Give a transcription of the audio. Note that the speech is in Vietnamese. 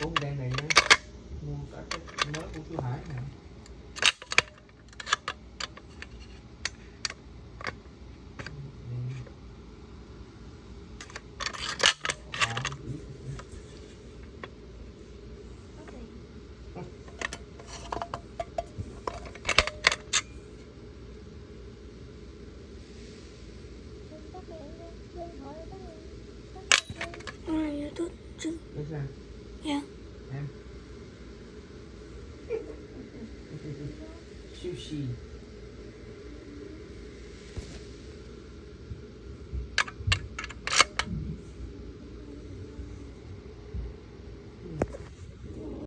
Cũng đen này nhé. Mua cả cái mới của chú Hải nè. YouTube chứ. Biết sao? Dạ. Em. Sushi.